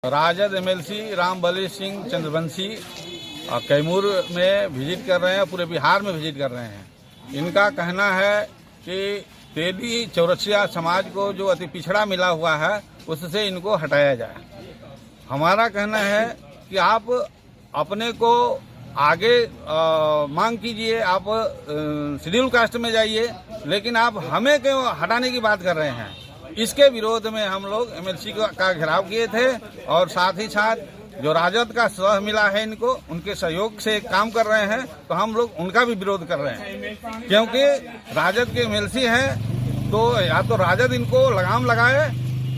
Rajad MLC Rambali Singh Chandravanshi Kaimur में visit कर रहे हैं, पूरे बिहार में विजिट कर रहे हैं। इनका कहना है कि तेली चौरसिया समाज को जो अति पिछड़ा मिला हुआ है उससे इनको हटाया जाए। हमारा कहना है कि आप अपने को आगे मांग कीजिए, आप शेड्यूल कास्ट में जाइए, लेकिन आप हमें क्यों हटाने की बात कर रहे हैं। इसके विरोध में हम लोग एमएलसी का घेराव किए थे और साथ ही साथ जो राजद का सह मिला है इनको, उनके सहयोग से काम कर रहे हैं, तो हम लोग उनका भी विरोध कर रहे हैं। क्योंकि राजद के एमएलसी हैं तो या तो राजद इनको लगाम लगाए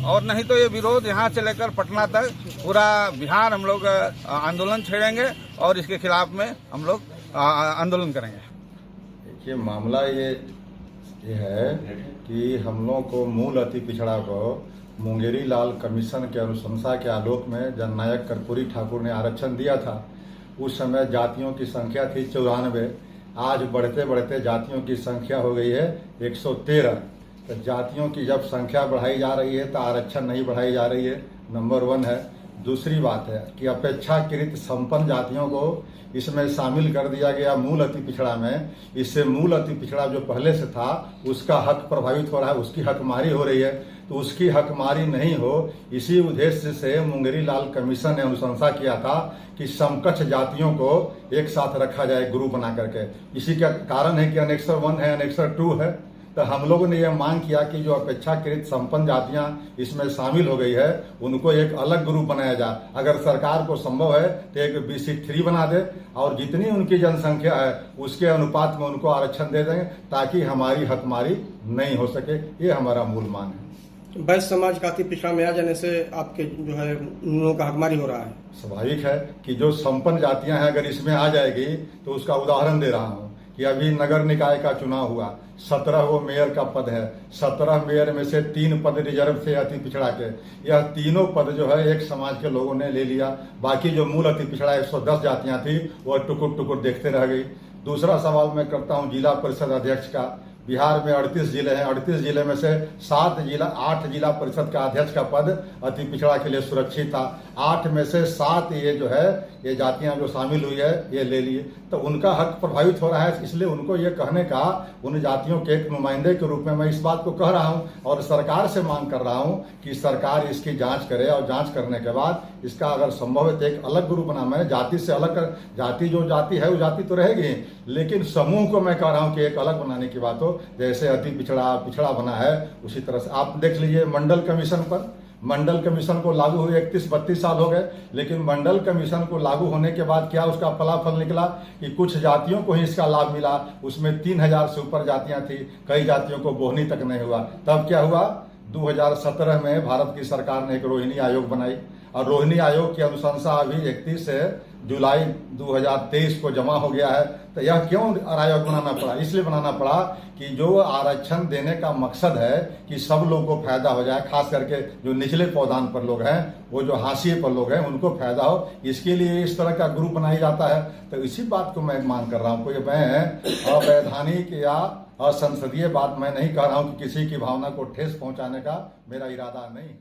और नहीं तो ये विरोध यहाँ से लेकर पटना तक पूरा बिहार हम लोग आंदोलन छेड़ेंगे और इसके खिलाफ में हम लोग आंदोलन करेंगे। देखिए, मामला ये है कि हम लोग को मूल अति पिछड़ा को मुंगेरी लाल कमीशन के अनुशंसा के आलोक में जननायक कर्पूरी ठाकुर ने आरक्षण दिया था। उस समय जातियों की संख्या थी 94, आज बढ़ते बढ़ते जातियों की संख्या हो गई है 113। तो जातियों की जब संख्या बढ़ाई जा रही है तो आरक्षण नहीं बढ़ाई जा रही है, नंबर 1 है। दूसरी बात है कि अपेक्षाकृत संपन्न जातियों को इसमें शामिल कर दिया गया मूल अति पिछड़ा में। इससे मूल अति पिछड़ा जो पहले से था उसका हक प्रभावित हो रहा है, उसकी हकमारी हो रही है। तो उसकी हकमारी नहीं हो, इसी उद्देश्य से मुंगेरी लाल कमीशन ने अनुशंसा किया था कि समकक्ष जातियों को एक साथ रखा जाए ग्रुप बना करके। इसी का कारण है कि अनेक्सर 1 है, अनेक्सर 2 है। तो हम लोगों ने यह मांग किया कि जो अपेक्षाकृत संपन्न जातियां इसमें शामिल हो गई है उनको एक अलग ग्रुप बनाया जाए। अगर सरकार को संभव है तो एक BC3 बना दे और जितनी उनकी जनसंख्या है उसके अनुपात में उनको आरक्षण दे देंगे ताकि हमारी हकमारी नहीं हो सके। ये हमारा मूल मांग है। वैश्य समाज का अति पिछड़ा में आ जाने से आपके जो है उन लोगों का हकमारी हो रहा है। स्वाभाविक है कि जो संपन्न जातियां हैं अगर इसमें आ जाएगी तो उसका उदाहरण दे रहा हूँ कि अभी नगर निकाय का चुनाव हुआ, 17 वो मेयर का पद है। 17 मेयर में से 3 पद रिजर्व थे अति पिछड़ा के। यह तीनों पद जो है एक समाज के लोगों ने ले लिया। बाकी जो मूल अति पिछड़ा 110 जातियां थी वह टुकुर टुकुर देखते रह गई। दूसरा सवाल मैं करता हूं जिला परिषद अध्यक्ष का। बिहार में 38 जिले हैं, 38 जिले में से 8 जिला परिषद का अध्यक्ष का पद अति पिछड़ा के लिए सुरक्षित था। 8 में से 7 ये जो है ये जातियां जो शामिल हुई है ये ले लिए। तो उनका हक प्रभावित हो रहा है, इसलिए उनको ये कहने का उन जातियों के एक नुमाइंदे के रूप में मैं इस बात को कह रहा हूं और सरकार से मांग कर रहा हूं कि सरकार इसकी जांच करे और जांच करने के बाद इसका अगर संभव है तो एक अलग ग्रुप बनाना है। जाति से अलग कर, जाति जो जाति है वो जाति तो रहेगी, लेकिन समूह को मैं कह रहा हूं कि एक अलग बनाने की बात हो। जैसे अति पिछड़ा बना है उसी तरह से आप देख लीजिए मंडल कमीशन पर। मंडल कमीशन को लागू हुए 31-32 साल हो गए, लेकिन मंडल कमीशन को लागू होने के बाद क्या उसका फलाफल निकला कि कुछ जातियों को ही इसका लाभ मिला। उसमें 3000 से ऊपर जातियां थी, कई जातियों को बोहनी तक नहीं हुआ। तब क्या हुआ, 2017 में भारत की सरकार ने एक रोहिणी आयोग बनाई और रोहिणी आयोग की अनुशंसा अभी 31 जुलाई 2023 को जमा हो गया है। तो यह क्यों आयोग बनाना पड़ा, इसलिए बनाना पड़ा कि जो आरक्षण देने का मकसद है कि सब लोगों को फायदा हो जाए, खास करके जो निचले पौधान पर लोग हैं, वो जो हाशिए पर लोग हैं उनको फायदा हो, इसके लिए इस तरह का ग्रुप बनाया जाता है। तो इसी बात को मैं मांग कर रहा हूँ। कोई मैं अवैधानिक या असंसदीय बात मैं नहीं कह रहा हूँ कि किसी की भावना को ठेस पहुंचाने का मेरा इरादा नहीं।